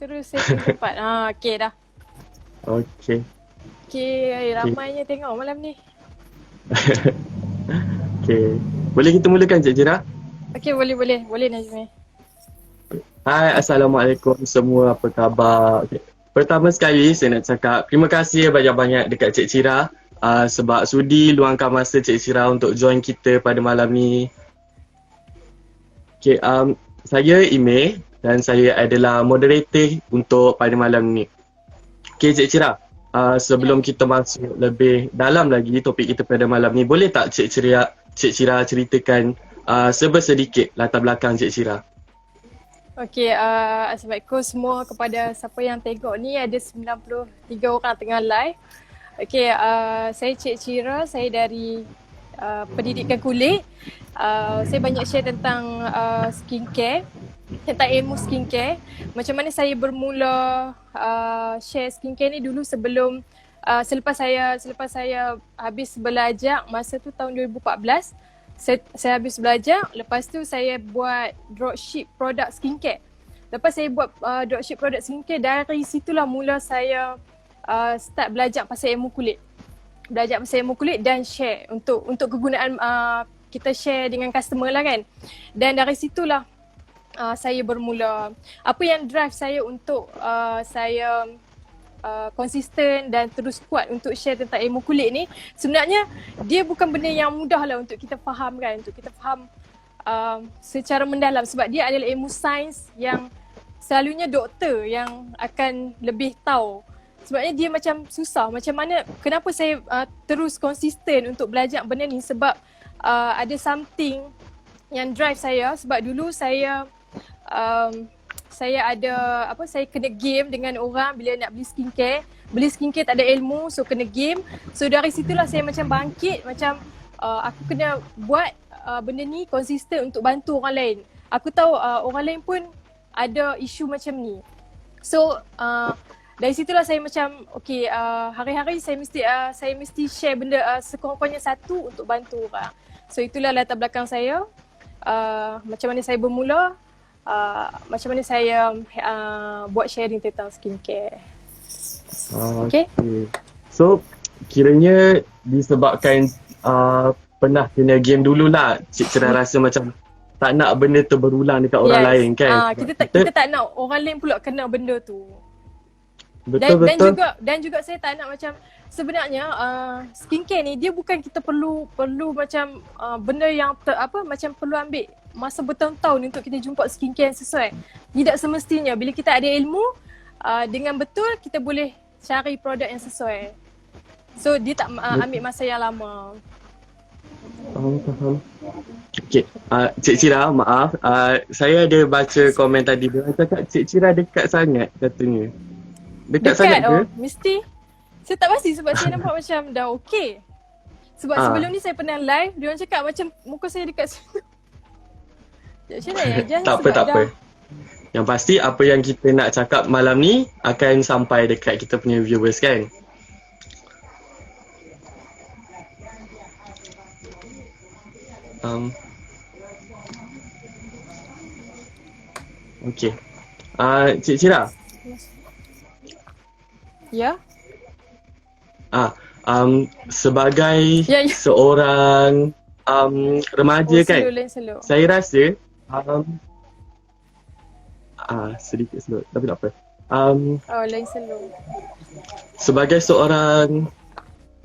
terus setting tempat. Okey dah. Okey. Okey, Okey. ramainya tengok malam ni. Okey. Boleh kita mulakan Cik Jira? Okey, boleh. Boleh Najmi. Hai, Assalamualaikum semua. Apa khabar? Okay. Pertama sekali saya nak cakap terima kasih banyak-banyak dekat Cik Cira sebab sudi luangkan masa Cik Cira untuk join kita pada malam ni. Okay, saya Ime dan saya adalah moderator untuk pada malam ni. Okay Cik Cira, sebelum kita masuk lebih dalam lagi topik kita pada malam ni, boleh tak Cik Cira ceritakan sedikit latar belakang Cik Cira? Okey, Assalamualaikum semua kepada siapa yang tengok ni, ada 93 orang tengah live. Okey, saya Cik Cira, saya dari pendidikan kulit. Saya banyak share tentang skincare, tentang ilmu skincare. Macam mana saya bermula share skincare ni dulu sebelum selepas saya habis belajar, masa tu tahun 2014. Saya habis belajar, lepas tu saya buat dropship produk skincare. Lepas saya buat dropship produk skincare, dari situlah mula saya start belajar pasal ilmu kulit. Belajar pasal ilmu kulit dan share untuk kegunaan kita share dengan customer lah kan. Dan dari situlah saya bermula. Apa yang drive saya untuk saya konsisten dan terus kuat untuk share tentang ilmu kulit ni, sebenarnya dia bukan benda yang mudah lah untuk kita faham kan, untuk kita faham secara mendalam, sebab dia adalah ilmu sains yang selalunya doktor yang akan lebih tahu. Sebabnya dia macam susah, macam mana, kenapa saya terus konsisten untuk belajar benda ni, sebab ada something yang drive saya. Sebab dulu saya saya kena game dengan orang bila nak beli skincare. Beli skincare tak ada ilmu, so kena game. So dari situlah saya macam bangkit, macam aku kena buat benda ni konsisten untuk bantu orang lain. Aku tahu orang lain pun ada isu macam ni. So dari situlah saya macam okay, hari-hari saya mesti share benda sekurang-kurangnya satu untuk bantu orang. So itulah latar belakang saya, macam mana saya bermula, macam mana saya buat sharing tentang skincare. Okay? So kiranya disebabkan pernah kena game dululah, Cik Cira rasa macam tak nak benda tu berulang dekat orang lain kan? Kita tak nak orang lain pula kena benda tu. Betul. Dan juga saya tak nak macam, sebenarnya skincare ni dia bukan kita perlu macam benda yang macam perlu ambil masa bertahun-tahun untuk kita jumpa skincare yang sesuai. Tidak semestinya. Bila kita ada ilmu, dengan betul kita boleh cari produk yang sesuai. So dia tak ambil masa yang lama. Faham. Okay, Cik Cira, maaf, saya ada baca komen tadi, dia cakap Cik Cira dekat sangat katanya. Dekat sangat ke? Mesti. Saya tak pasti sebab saya nampak macam dah okey. Sebab sebelum ni saya pernah live, dia orang cakap macam muka saya dekat situ. Macam mana ya? Tak apa. Yang pasti apa yang kita nak cakap malam ni akan sampai dekat kita punya viewers kan? Okay. Cik Cira. Ya? Sebagai seorang remaja kan, slow. saya rasa sedikit slow, tapi tak apa. Lain slow. Sebagai seorang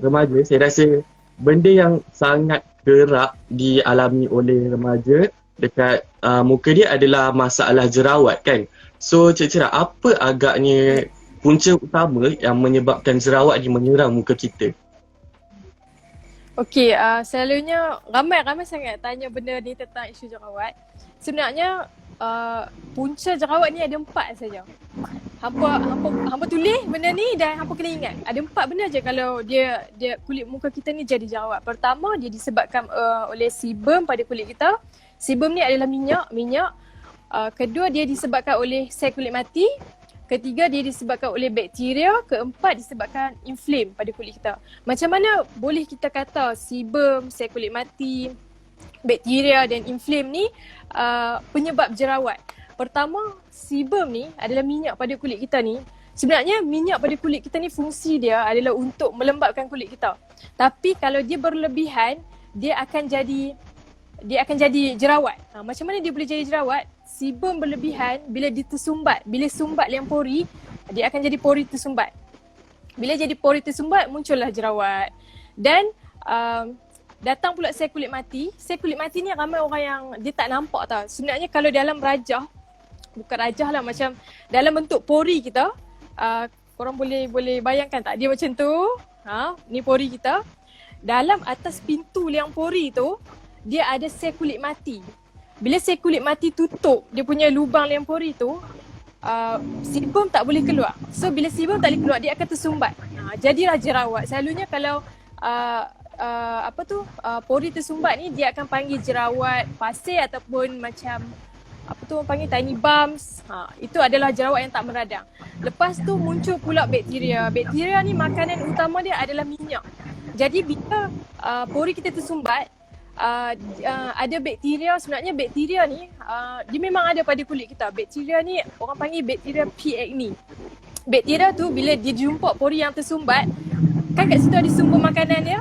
remaja, saya rasa benda yang sangat kerap dialami oleh remaja dekat muka dia adalah masalah jerawat kan. So Cik Cira, apa agaknya punca utama yang menyebabkan jerawat ni menyerang muka kita? Okey, selalunya ramai sangat tanya benda ni tentang isu jerawat. Sebenarnya punca jerawat ni ada 4 saja. Hampa tulis benda ni dan hampa kena ingat. Ada 4 benda je kalau dia kulit muka kita ni jadi jerawat. Pertama, dia disebabkan oleh sebum pada kulit kita. Sebum ni adalah minyak. Kedua, dia disebabkan oleh sel kulit mati. Ketiga, dia disebabkan oleh bakteria. Keempat, disebabkan inflame pada kulit kita. Macam mana boleh kita kata sebum, sel kulit mati, bakteria dan inflame ni penyebab jerawat? Pertama, sebum ni adalah minyak pada kulit kita ni. Sebenarnya minyak pada kulit kita ni fungsi dia adalah untuk melembabkan kulit kita. Tapi kalau dia berlebihan, dia akan jadi jerawat. Macam mana dia boleh jadi jerawat? Sebum berlebihan bila dia tersumbat, bila sumbat liang pori, dia akan jadi pori tersumbat. Bila jadi pori tersumbat, muncullah jerawat. Dan datang pula sel kulit mati. Sel kulit mati ni ramai orang yang dia tak nampak tau. Sebenarnya kalau dalam rajah, bukan rajah lah, macam dalam bentuk pori kita, korang boleh bayangkan tak? Dia macam tu. Ni pori kita. Dalam atas pintu liang pori tu, dia ada sel kulit mati. Bila sel kulit mati tutup dia punya lubang liang pori tu, sebum tak boleh keluar. So bila sebum tak boleh keluar, dia akan tersumbat. Jadilah jerawat. Selalunya kalau pori tersumbat ni, dia akan panggil jerawat pasir ataupun macam orang panggil tiny bumps. Itu adalah jerawat yang tak meradang. Lepas tu muncul pula bakteria. Bakteria ni makanan utama dia adalah minyak. Jadi bila pori kita tersumbat, ada bakteria. Sebenarnya bakteria ni dia memang ada pada kulit kita. Bakteria ni orang panggil bakteria P. acne. Bakteria tu bila dia jumpa pori yang tersumbat, kan kat situ ada sumber makanan dia.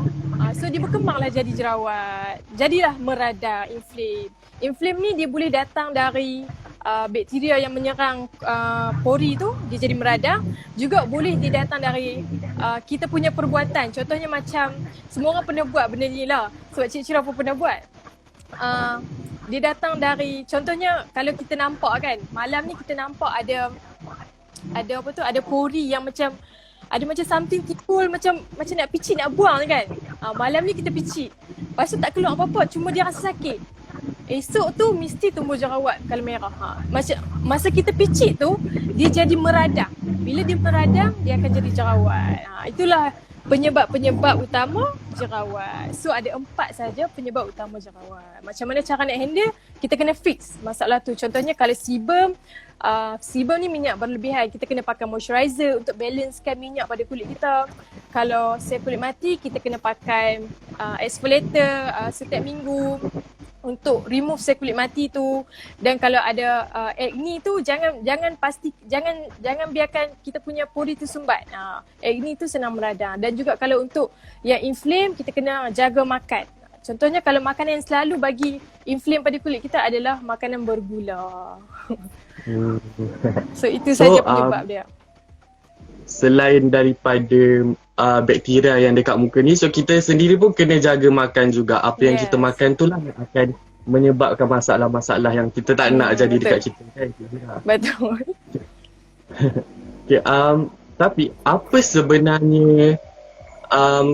So dia berkembanglah jadi jerawat. Jadilah meradang, inflame. Inflame ni dia boleh datang dari bakteria yang menyerang pori tu, dia jadi meradang. Juga boleh dia datang dari kita punya perbuatan. Contohnya macam semua orang pernah buat benda ni lah. Sebab Cik Chira pun pernah buat. Dia datang dari, contohnya kalau kita nampak kan, malam ni kita nampak ada pori yang macam ada macam something timbul, macam nak picit, nak buang kan. Malam ni kita picit. Lepas tu tak keluar apa-apa, cuma dia rasa sakit. Esok tu mesti tumbuh jerawat kalau merah. Masa kita picit tu, dia jadi meradang. Bila dia meradang, dia akan jadi jerawat. Itulah penyebab utama jerawat. So ada 4 saja penyebab utama jerawat. Macam mana cara nak handle? Kita kena fix masalah tu. Contohnya kalau sebum ni minyak berlebihan, kita kena pakai moisturizer untuk balancekan minyak pada kulit kita. Kalau sel kulit mati, kita kena pakai exfoliator setiap minggu untuk remove sel kulit mati tu. Dan kalau ada acne tu, jangan biarkan kita punya pori tersumbat. Acne tu senang meradang. Dan juga kalau untuk yang inflame, kita kena jaga makan. Contohnya kalau makanan yang selalu bagi inflame pada kulit kita adalah makanan bergula. So itu saja penyebab dia. Selain daripada bakteria yang dekat muka ni, so kita sendiri pun kena jaga makan juga. Apa yang kita makan tu lah akan menyebabkan masalah-masalah yang kita tak nak jadi dekat kita kan. Betul. Okay, tapi apa sebenarnya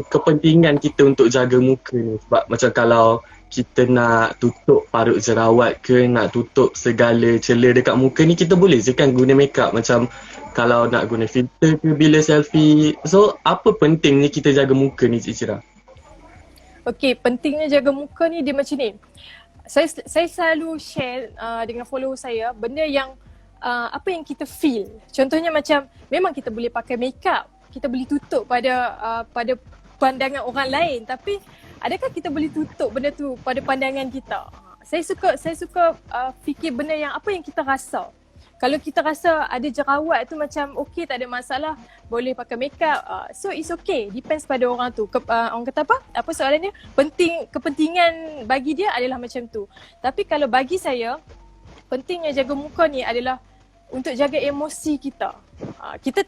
kepentingan kita untuk jaga muka ni? Sebab macam kalau kita nak tutup parut jerawat ke, nak tutup segala celah dekat muka ni, kita boleh je kan guna makeup. Macam kalau nak guna filter ke bila selfie. So apa pentingnya kita jaga muka ni, Cik Chira? Okay, pentingnya jaga muka ni dia macam ni. Saya selalu share dengan follower saya benda yang apa yang kita feel. Contohnya macam memang kita boleh pakai makeup, kita boleh tutup pada pandangan orang lain, tapi adakah kita boleh tutup benda tu pada pandangan kita? Saya suka fikir benda yang apa yang kita rasa. Kalau kita rasa ada jerawat tu macam okey, tak ada masalah, boleh pakai makeup. So it's okay, depends pada orang tu. Orang kata apa? Apa soalannya? Kepentingan bagi dia adalah macam tu. Tapi kalau bagi saya, pentingnya jaga muka ni adalah untuk jaga emosi kita. Kita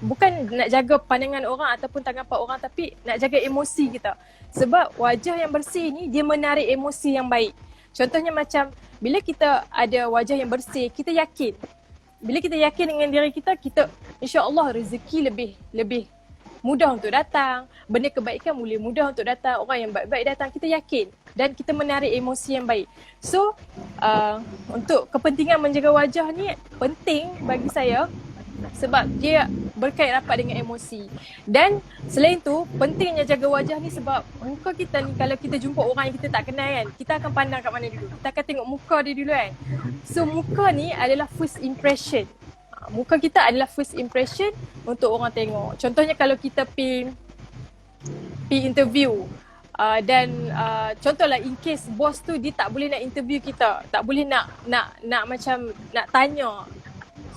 bukan nak jaga pandangan orang ataupun tanggapan orang, tapi nak jaga emosi kita. Sebab wajah yang bersih ni dia menarik emosi yang baik. Contohnya macam bila kita ada wajah yang bersih, kita yakin. Bila kita yakin dengan diri kita, insya-Allah rezeki lebih mudah untuk datang. Benda kebaikan boleh mudah untuk datang. Orang yang baik-baik datang, kita yakin. Dan kita menarik emosi yang baik. So, untuk kepentingan menjaga wajah ni penting bagi saya sebab dia berkait rapat dengan emosi. Dan selain tu, pentingnya jaga wajah ni sebab muka kita ni kalau kita jumpa orang yang kita tak kenal kan, kita akan pandang kat mana dulu? Kita akan tengok muka dia dulu kan. So muka ni adalah first impression. Muka kita adalah first impression untuk orang tengok. Contohnya kalau kita pergi interview, Contohlah in case bos tu dia tak boleh nak interview kita, tak boleh nak macam nak tanya.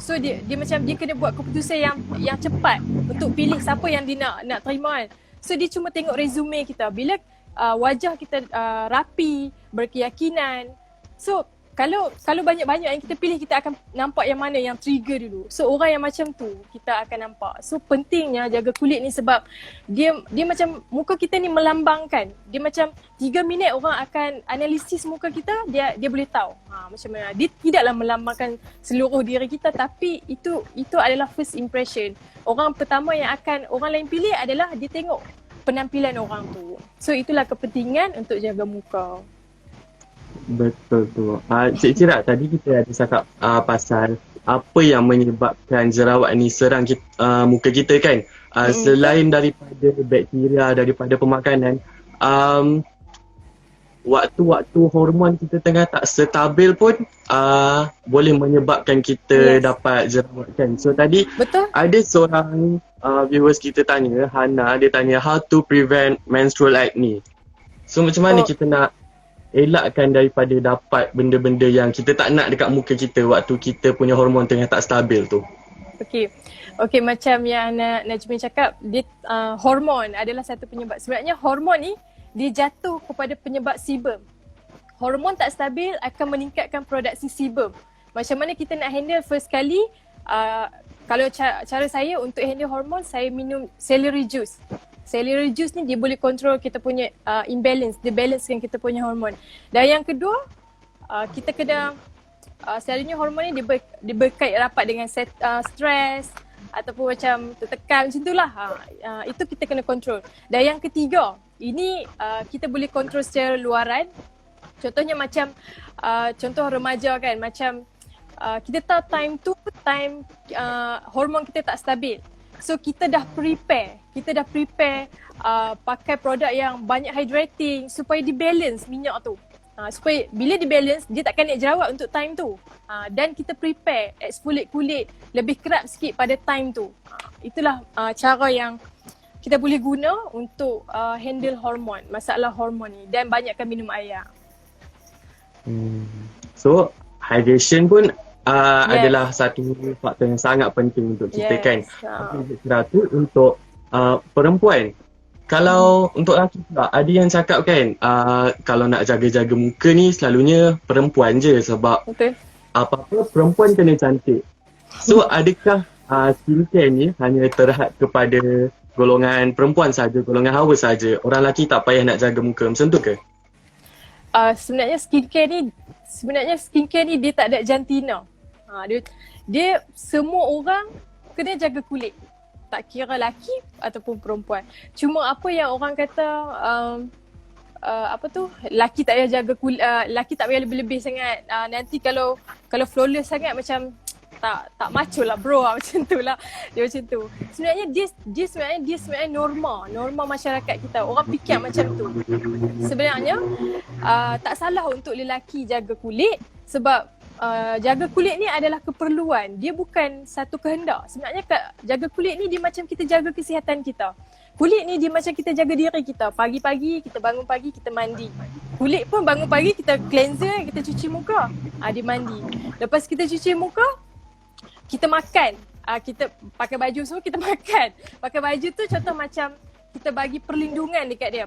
So dia macam dia kena buat keputusan yang cepat untuk pilih siapa yang dia nak terima kan. So dia cuma tengok resume kita. Bila wajah kita rapi, berkeyakinan. So kalau banyak-banyak yang kita pilih, kita akan nampak yang mana yang trigger dulu. So orang yang macam tu kita akan nampak. So pentingnya jaga kulit ni sebab dia macam muka kita ni melambangkan. Dia macam 3 minit orang akan analisis muka kita, dia boleh tahu macam mana. Dia tidaklah melambangkan seluruh diri kita, tapi itu adalah first impression. Orang pertama yang akan orang lain pilih adalah dia tengok penampilan orang tu. So itulah kepentingan untuk jaga muka. Betul tu. Cik Cira, tadi kita ada cakap pasal apa yang menyebabkan jerawat ni serang muka kita kan. Selain daripada bakteria, daripada pemakanan, waktu-waktu hormon kita tengah tak stabil pun boleh menyebabkan kita dapat jerawat kan. So tadi Betul. ada seorang viewers kita tanya, Hana, dia tanya how to prevent menstrual acne. So macam mana kita nak elakkan daripada dapat benda-benda yang kita tak nak dekat muka kita waktu kita punya hormon tengah tak stabil tu? Okey, macam yang Najmin cakap, dia hormon adalah satu penyebab. Sebenarnya hormon ni dia jatuh kepada penyebab sebum. Hormon tak stabil akan meningkatkan produksi sebum. Macam mana kita nak handle? First kali, kalau cara saya untuk handle hormon, saya minum celery juice. Celery juice ni dia boleh control kita punya imbalance, dia balancekan kita punya hormon. Dan yang kedua, kita kena selalunya hormon ni dia berkait rapat dengan stres ataupun macam tertekan macam itulah. Itu kita kena control. Dan yang ketiga, ini kita boleh control secara luaran. Contohnya macam contoh remaja kan, macam kita tahu time hormon kita tak stabil. So kita dah prepare pakai produk yang banyak hydrating supaya di-balance minyak tu. Supaya bila di-balance, dia takkan naik jerawat untuk time tu. Dan kita prepare exfoliate kulit lebih kerap sikit pada time tu. Itulah cara yang kita boleh guna untuk handle hormon, masalah hormon ni, dan banyakkan minum air. So hydration pun adalah satu faktor yang sangat penting untuk kita kan. Tapi untuk perempuan, kalau untuk lelaki pula, ada yang cakap kan kalau nak jaga-jaga muka ni selalunya perempuan je sebab apa-apa perempuan kena cantik. So adakah skincare ni hanya terhad kepada golongan perempuan saja, golongan hawa saja, orang lelaki tak payah nak jaga muka, macam tu ke? Sebenarnya skincare ni dia tak ada jantina. Dia semua orang kena jaga kulit, tak kira lelaki ataupun perempuan. Cuma apa yang orang kata lelaki tak payah jaga kulit, lelaki tak payah lebih-lebih sangat, nanti kalau flawless sangat macam tak macho lah bro, macam tu lah. Dia macam tu. Sebenarnya dia sebenarnya norma masyarakat kita. Orang fikir macam tu. Sebenarnya tak salah untuk lelaki jaga kulit sebab jaga kulit ni adalah keperluan. Dia bukan satu kehendak. Sebenarnya jaga kulit ni dia macam kita jaga kesihatan kita. Kulit ni dia macam kita jaga diri kita. Pagi-pagi kita bangun pagi, kita mandi. Kulit pun bangun pagi kita cleanser, kita cuci muka. Dia mandi. Lepas kita cuci muka, kita makan. Kita pakai baju semua, kita makan. Pakai baju tu contoh macam kita bagi perlindungan dekat dia.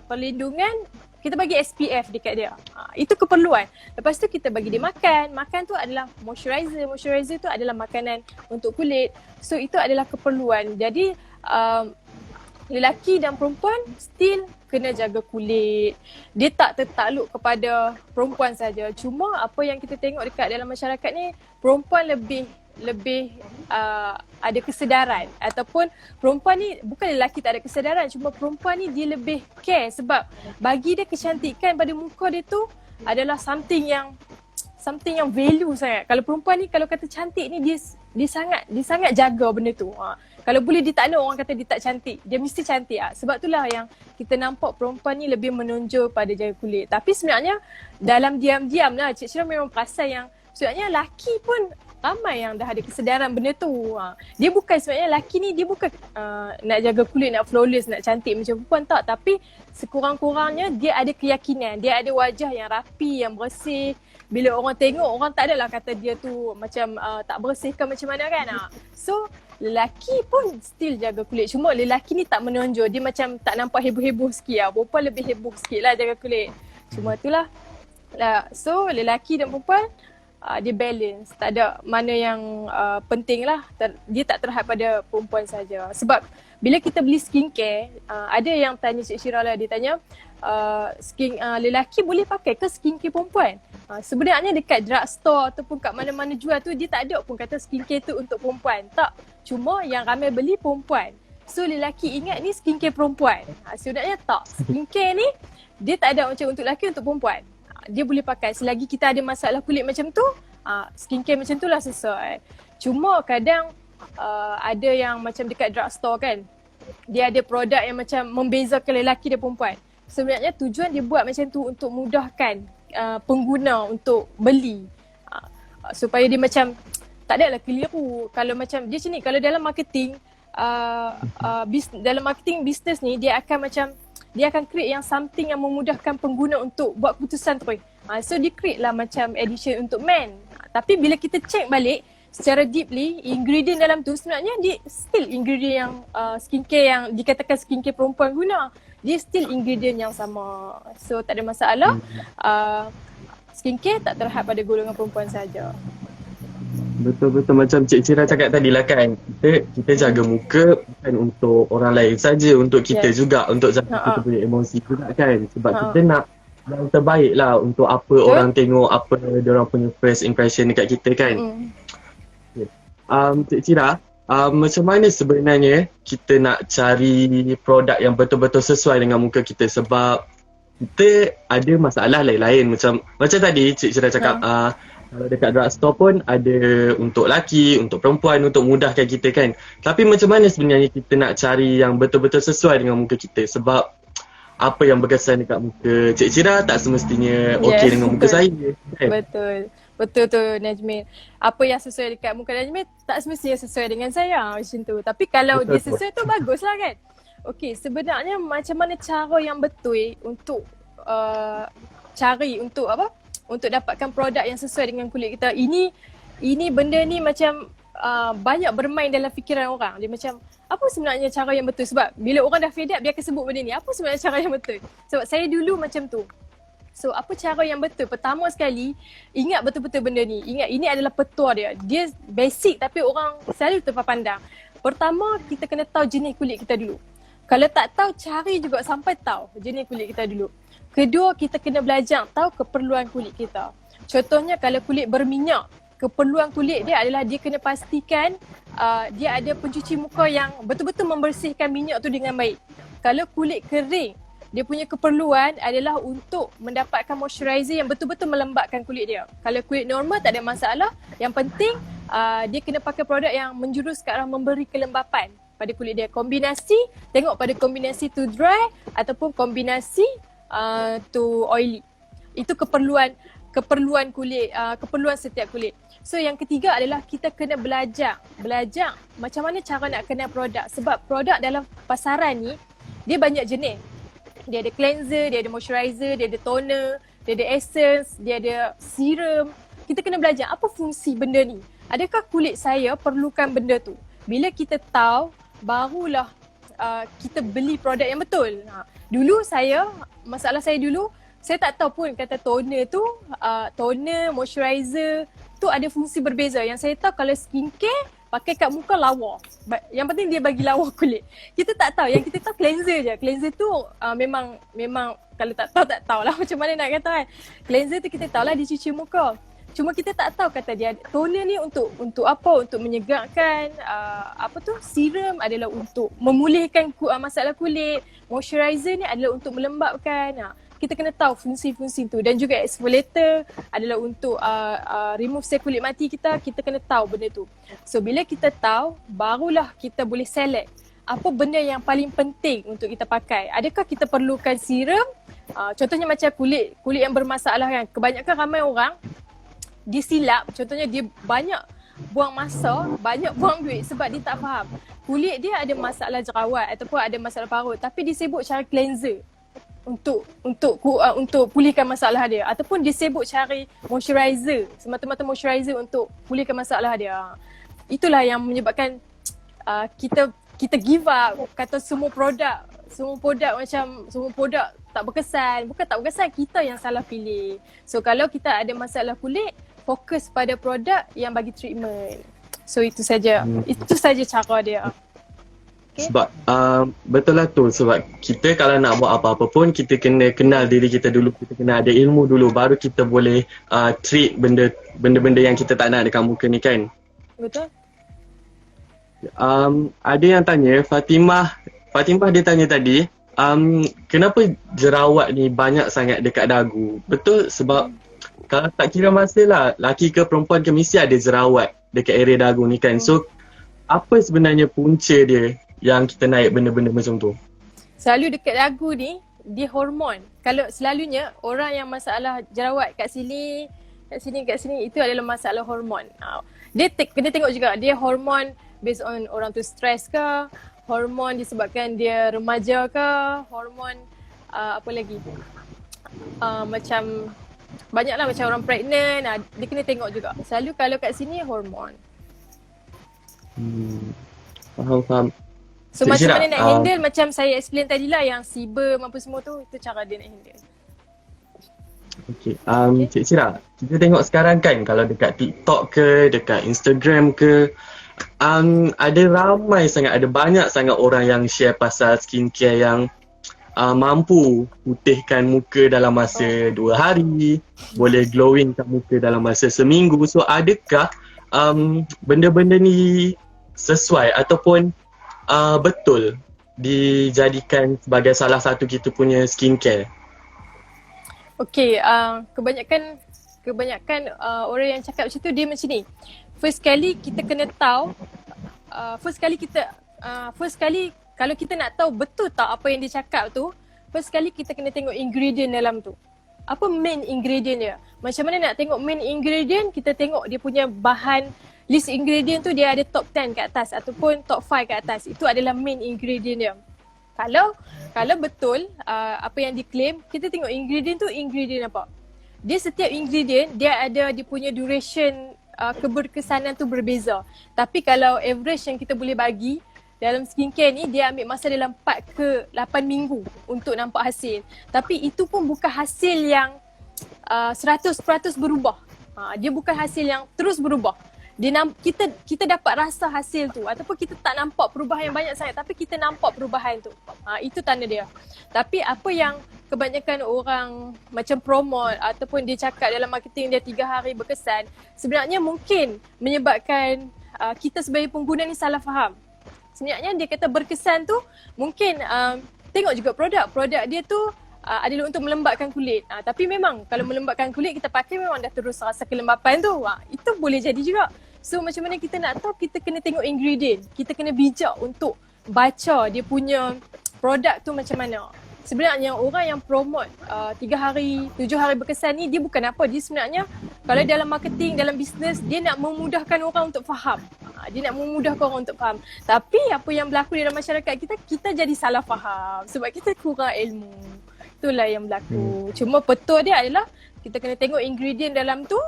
Kita bagi SPF dekat dia. Itu keperluan. Lepas tu kita bagi dia makan. Makan tu adalah moisturizer. Moisturizer tu adalah makanan untuk kulit. So itu adalah keperluan. Jadi lelaki dan perempuan still kena jaga kulit. Dia tak tertakluk kepada perempuan saja. Cuma apa yang kita tengok dekat dalam masyarakat ni, perempuan lebih ada kesedaran, ataupun perempuan ni bukan lelaki tak ada kesedaran, cuma perempuan ni dia lebih care sebab bagi dia kecantikan pada muka dia tu adalah something yang value sangat. Kalau perempuan ni kalau kata cantik ni dia sangat jaga benda tu. Kalau boleh dia tak nak orang kata dia tak cantik, dia mesti cantik. Sebab itulah yang kita nampak perempuan ni lebih menonjol pada jaga kulit. Tapi sebenarnya dalam diam-diam lah Cik Syirah memang perasan yang sebenarnya lelaki pun ramai yang dah ada kesedaran benda tu. Dia bukan sebenarnya lelaki ni, dia bukan nak jaga kulit, nak flawless, nak cantik macam perempuan, tak. Tapi sekurang-kurangnya dia ada keyakinan, dia ada wajah yang rapi, yang bersih. Bila orang tengok, orang tak adalah kata dia tu macam tak bersih ke macam mana kan. So lelaki pun still jaga kulit. Cuma lelaki ni tak menonjol, dia macam tak nampak heboh-heboh sikit lah. Perempuan lebih heboh sikit lah jaga kulit. Cuma itulah. So lelaki dan perempuan dia balance, tak ada mana yang penting lah. Dia tak terhad pada perempuan saja. Sebab bila kita beli skincare, ada yang tanya Cik Syirah lah, dia tanya lelaki boleh pakai ke skincare perempuan? Sebenarnya dekat drugstore ataupun kat mana-mana jual tu, dia tak ada pun kata skincare tu untuk perempuan. Tak, cuma yang ramai beli perempuan. So lelaki ingat ni skincare perempuan. Sebenarnya tak, skincare ni dia tak ada macam untuk lelaki, untuk perempuan. Dia boleh pakai selagi kita ada masalah kulit macam tu, skincare macam tu lah sesuai. Cuma kadang ada yang macam dekat drugstore kan, dia ada produk yang macam membezakan lelaki dan perempuan. Sebenarnya tujuan dia buat macam tu untuk mudahkan pengguna untuk beli, supaya dia macam tak adalah keliru. Kalau macam dia macam ni, kalau dalam marketing dalam marketing bisnes ni, dia akan create yang something yang memudahkan pengguna untuk buat keputusan tu. So dia create lah macam edition untuk men. Tapi bila kita check balik secara deeply, ingredient dalam tu sebenarnya dia still ingredient yang skincare yang dikatakan skincare perempuan guna. Dia still ingredient yang sama. So tak ada masalah. Skincare tak terhad pada golongan perempuan saja. Betul-betul macam Cik Syirah cakap tadi lah kan. Kita jaga muka bukan untuk orang lain saja, untuk kita juga, untuk jaga kita punya emosi juga kan. Sebab kita nak yang terbaik lah untuk apa orang tengok, apa diorang punya first impression dekat kita kan. Cik Syirah, macam mana sebenarnya kita nak cari produk yang betul-betul sesuai dengan muka kita? Sebab kita ada masalah lain-lain. Macam tadi Cik Syirah cakap, kalau dekat drugstore pun ada untuk lelaki, untuk perempuan, untuk mudahkan kita kan. Tapi macam mana sebenarnya kita nak cari yang betul-betul sesuai dengan muka kita? Sebab apa yang berkesan dekat muka Cik Syirah tak semestinya okey dengan muka saya kan? Betul tu Najmil. Apa yang sesuai dekat muka Najmil tak semestinya sesuai dengan saya macam tu. Tapi kalau dia sesuai tu baguslah kan. Okey, sebenarnya macam mana cara yang betul untuk cari untuk apa? Untuk dapatkan produk yang sesuai dengan kulit kita. Ini benda ni macam banyak bermain dalam fikiran orang. Dia macam apa sebenarnya cara yang betul? Sebab bila orang dah fed up, dia akan sebut benda ni. Apa sebenarnya cara yang betul? Sebab saya dulu macam tu. So apa cara yang betul? Pertama sekali, ingat betul-betul benda ni. Ingat ini adalah petua dia. Dia basic tapi orang selalu terpandang. Pertama, kita kena tahu jenis kulit kita dulu. Kalau tak tahu, cari juga sampai tahu jenis kulit kita dulu. Kedua, kita kena belajar tahu keperluan kulit kita. Contohnya kalau kulit berminyak, keperluan kulit dia adalah dia kena pastikan dia ada pencuci muka yang betul-betul membersihkan minyak tu dengan baik. Kalau kulit kering, dia punya keperluan adalah untuk mendapatkan moisturizer yang betul-betul melembabkan kulit dia. Kalau kulit normal tak ada masalah. Yang penting dia kena pakai produk yang menjurus ke arah memberi kelembapan pada kulit dia. Kombinasi, tengok pada kombinasi to dry ataupun kombinasi to oily. Itu keperluan kulit, keperluan setiap kulit. So yang ketiga adalah kita kena belajar macam mana cara nak kenal produk. Sebab produk dalam pasaran ni dia banyak jenis. Dia ada cleanser, dia ada moisturizer, dia ada toner, dia ada essence, dia ada serum. Kita kena belajar apa fungsi benda ni. Adakah kulit saya perlukan benda tu? Bila kita tahu, barulah kita beli produk yang betul. Dulu masalah saya dulu, saya tak tahu pun kata toner tu, toner, moisturizer tu ada fungsi berbeza. Yang saya tahu kalau skincare, pakai kat muka lawa. Yang penting dia bagi lawa kulit. Kita tak tahu, yang kita tahu cleanser je. Cleanser tu memang kalau tak tahu lah macam mana nak kata kan. Cleanser tu kita tahu lah dia cuci muka. Cuma kita tak tahu kata dia toner ni untuk apa? Untuk menyegakkan, serum adalah untuk memulihkan masalah kulit. Moisturizer ni adalah untuk melembabkan. Kita kena tahu fungsi-fungsi tu. Dan juga exfoliator adalah untuk remove sel kulit mati kita. Kita kena tahu benda tu. So bila kita tahu, barulah kita boleh select apa benda yang paling penting untuk kita pakai. Adakah kita perlukan serum? Contohnya macam kulit yang bermasalah kan. Kebanyakan ramai orang dia silap, contohnya dia banyak buang masa, banyak buang duit sebab dia tak faham. Kulit dia ada masalah jerawat ataupun ada masalah parut, tapi dia sibuk cari cleanser untuk pulihkan masalah dia, ataupun dia sibuk cari moisturizer, semata-mata moisturizer untuk pulihkan masalah dia. Itulah yang menyebabkan kita give up, kata semua produk tak berkesan. Bukan tak berkesan, kita yang salah pilih. So kalau kita ada masalah kulit, fokus pada produk yang bagi treatment. So itu saja. Itu saja cara dia. Okay. Sebab betul lah tu, sebab kita kalau nak buat apa-apa pun kita kena kenal diri kita dulu, kita kena ada ilmu dulu, baru kita boleh treat benda-benda yang kita tak nak dekat muka ni kan. Betul. Ada yang tanya, Fatimah dia tanya tadi, kenapa jerawat ni banyak sangat dekat dagu? Betul, sebab kalau tak kira masa lah, laki ke perempuan ke mesti ada jerawat dekat area dagu ni kan. So apa sebenarnya punca dia yang kita naik benda-benda macam tu? Selalu dekat dagu ni, dia hormon. Kalau selalunya orang yang masalah jerawat kat sini, itu adalah masalah hormon. Dia kena tengok juga, dia hormon based on orang tu stres ke, hormon disebabkan dia remaja ke, hormon apa lagi? Macam banyaklah, macam orang pregnant, dia kena tengok juga. Selalu kalau kat sini hormon. Faham. So macam mana nak handle, macam saya explain tadi lah, yang sebum apa semua tu, itu cara dia nak handle. Okay. Cik Cira, kita tengok sekarang kan, kalau dekat TikTok ke, dekat Instagram ke, ada banyak sangat orang yang share pasal skincare yang mampu putihkan muka dalam masa 2 hari, boleh glowingkan muka dalam masa seminggu. So adakah benda-benda ni sesuai ataupun betul dijadikan sebagai salah satu kita punya skincare? Okay, kebanyakan orang yang cakap macam tu, dia macam ni. First kali kita kena tahu, first kali kalau kita nak tahu betul tak apa yang dia cakap tu, first kali kita kena tengok ingredient dalam tu. Apa main ingredient dia? Macam mana nak tengok main ingredient? Kita tengok dia punya bahan, list ingredient tu dia ada top 10 kat atas ataupun top 5 kat atas. Itu adalah main ingredient dia. Kalau betul apa yang diklaim, kita tengok ingredient tu ingredient apa. Dia setiap ingredient dia ada dia punya duration keberkesanan tu berbeza. Tapi kalau average yang kita boleh bagi dalam skincare ni, dia ambil masa dalam 4 ke 8 minggu untuk nampak hasil. Tapi itu pun bukan hasil yang 100% berubah. Dia bukan hasil yang terus berubah. Kita dapat rasa hasil tu, ataupun kita tak nampak perubahan yang banyak sangat tapi kita nampak perubahan tu. Itu tanda dia. Tapi apa yang kebanyakan orang macam promote ataupun dia cakap dalam marketing dia 3 hari berkesan, sebenarnya mungkin menyebabkan kita sebagai pengguna ni salah faham. Sebenarnya dia kata berkesan tu mungkin tengok juga produk dia tu adalah untuk melembabkan kulit. Tapi memang kalau melembabkan kulit kita pakai memang dah terus rasa kelembapan tu. Itu boleh jadi juga. So macam mana kita nak tahu, kita kena tengok ingredient. Kita kena bijak untuk baca dia punya produk tu macam mana. Sebenarnya orang yang promote 3 hari, 7 hari berkesan ni, dia bukan apa. Dia sebenarnya kalau dalam marketing, dalam bisnes, dia nak memudahkan orang untuk faham. Dia nak memudahkan orang untuk faham. Tapi apa yang berlaku dalam masyarakat kita jadi salah faham sebab kita kurang ilmu. Itulah yang berlaku. Cuma betul dia adalah kita kena tengok ingredient dalam tu.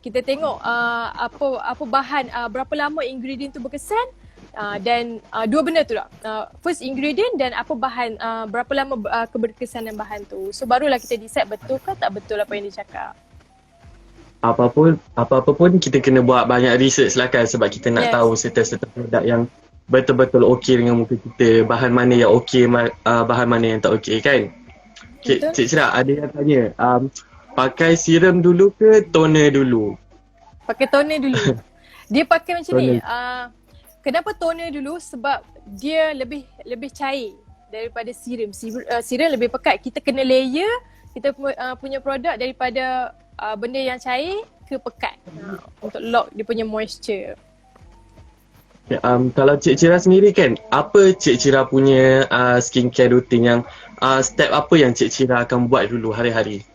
Kita tengok apa bahan, berapa lama ingredient tu berkesan, dan dua benda tu lah. First ingredient dan apa bahan, berapa lama keberkesanan bahan tu. So barulah kita decide betul ke tak betul apa yang dia cakap. Apa-apa pun kita kena buat banyak research lah kan, sebab kita nak tahu serta-serta produk yang betul-betul okey dengan muka kita, bahan mana yang okey, bahan mana yang tak okey kan. Cik Cira, ada yang tanya, pakai serum dulu ke toner dulu? Pakai toner dulu. Dia pakai macam ni. Kenapa toner dulu? Sebab dia lebih cair daripada serum. Serum lebih pekat. Kita kena layer kita punya produk daripada benda yang cair ke pekat untuk lock dia punya moisture. Kalau Cik Cira sendiri kan, apa Cik Cira punya skincare routine yang step apa yang Cik Cira akan buat dulu hari-hari?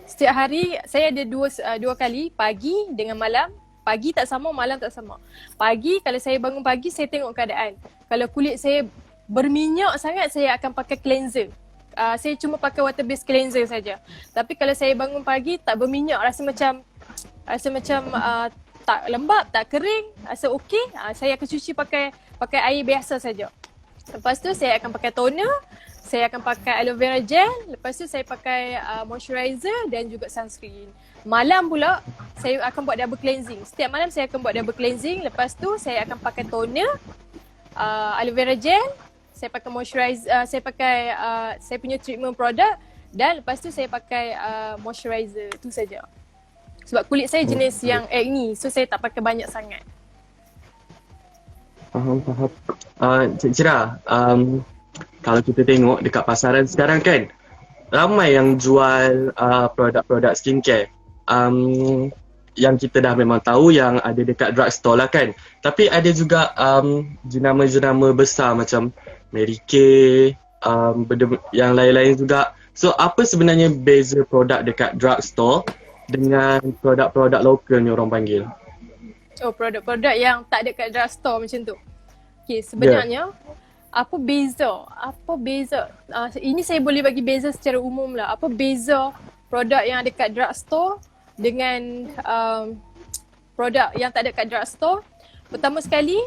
Setiap hari saya ada dua kali, pagi dengan malam. Pagi tak sama, malam tak sama. Pagi, kalau saya bangun pagi, saya tengok keadaan. Kalau kulit saya berminyak sangat, saya akan pakai cleanser. Saya cuma pakai water based cleanser saja. Tapi kalau saya bangun pagi tak berminyak, rasa macam tak lembap, tak kering, rasa okey, saya akan cuci pakai air biasa saja. Lepas tu saya akan pakai toner, saya akan pakai aloe vera gel, lepas tu saya pakai moisturizer dan juga sunscreen. Malam pula saya akan buat double cleansing. Setiap malam saya akan buat double cleansing, lepas tu saya akan pakai toner, aloe vera gel, saya pakai moisturizer, saya punya treatment product dan lepas tu saya pakai moisturizer, tu saja. Sebab kulit saya jenis yang acne, so saya tak pakai banyak sangat. Faham. Cik Cira, kalau kita tengok dekat pasaran sekarang kan, ramai yang jual produk-produk skincare. Yang kita dah memang tahu yang ada dekat drugstore lah kan. Tapi ada juga jenama-jenama besar macam Mary Kay, benda yang lain-lain juga. So apa sebenarnya beza produk dekat drugstore dengan produk-produk lokal ni orang panggil? Oh, produk-produk yang tak ada kat drugstore macam tu. Okay, sebenarnya apa beza? Ini saya boleh bagi beza secara umum lah. Apa beza produk yang ada kat drugstore dengan produk yang tak ada kat drugstore? Pertama sekali,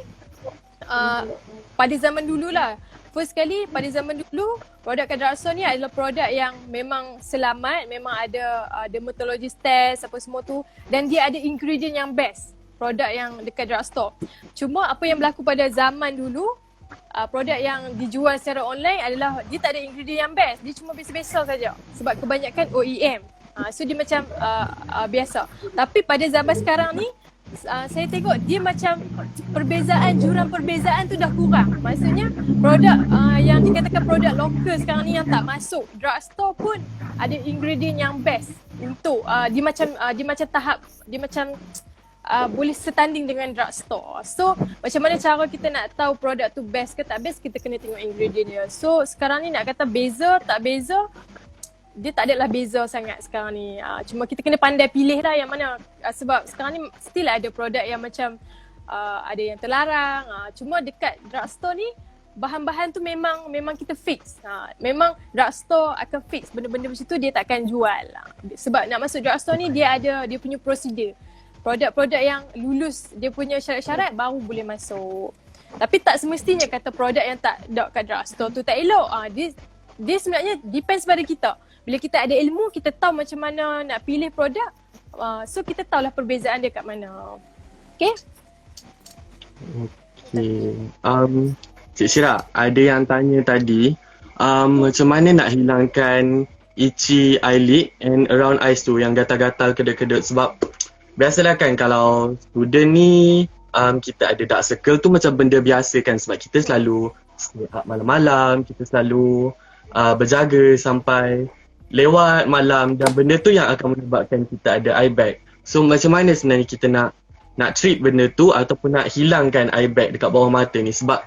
pada zaman dulu lah. First sekali, pada zaman dulu, produk kat drugstore ni adalah produk yang memang selamat, memang ada dermatologist test apa semua tu, dan dia ada ingredient yang best, produk yang dekat drugstore. Cuma apa yang berlaku pada zaman dulu, produk yang dijual secara online adalah dia tak ada ingredient yang best, dia cuma biasa-biasa saja sebab kebanyakan OEM. So dia macam biasa. Tapi pada zaman sekarang ni, saya tengok dia macam jurang perbezaan tu dah kurang. Maksudnya produk yang dikatakan produk lokal sekarang ni yang tak masuk drugstore pun ada ingredient yang best untuk dia macam boleh setanding dengan drugstore. So macam mana cara kita nak tahu produk tu best ke tak best, kita kena tengok ingredient dia. So sekarang ni nak kata beza tak beza, dia tak adalah beza sangat sekarang ni. Cuma kita kena pandai pilih lah yang mana. Sebab sekarang ni still ada produk yang macam ada yang terlarang. Cuma dekat drugstore ni bahan-bahan tu memang kita fix. Memang drugstore akan fix benda-benda macam tu, dia takkan jual. Sebab nak masuk drugstore ni dia ada dia punya prosedur. Produk-produk yang lulus dia punya syarat-syarat baru boleh masuk. Tapi tak semestinya kata produk yang tak ada kat drugstore tu tak elok. Dia sebenarnya depends pada kita. Bila kita ada ilmu, kita tahu macam mana nak pilih produk. So kita tahulah perbezaan dia kat mana. Okay? Okay. Cik Syira, ada yang tanya tadi, macam mana nak hilangkan itchy eyelid and around eyes tu yang gatal-gatal kedut-kedut. Sebab biasalah kan kalau student ni kita ada dark circle tu macam benda biasa kan, sebab kita selalu stay up malam-malam, kita selalu berjaga sampai lewat malam dan benda tu yang akan menyebabkan kita ada eye bag. So macam mana sebenarnya kita nak treat benda tu ataupun nak hilangkan eye bag dekat bawah mata ni, sebab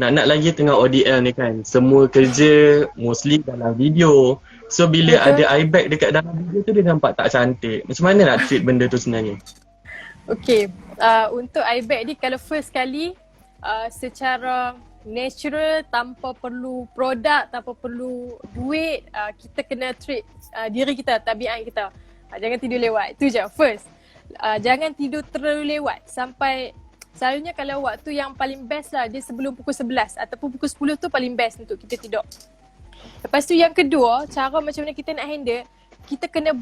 nak lagi tengah ODL ni kan, semua kerja mostly dalam video. So bila ada eye bag dekat dalam video tu dia nampak tak cantik. Macam mana nak treat benda tu sebenarnya? Okay, untuk eye bag ni kalau first kali secara natural, tanpa perlu produk, tanpa perlu duit, kita kena treat diri kita, tabiat kita. Jangan tidur lewat, itu je first. Jangan tidur terlalu lewat sampai, selalunya kalau waktu yang paling best lah dia sebelum pukul 11 ataupun pukul 10 tu paling best untuk kita tidur. Lepas tu yang kedua, cara macam mana kita nak handle, kita kena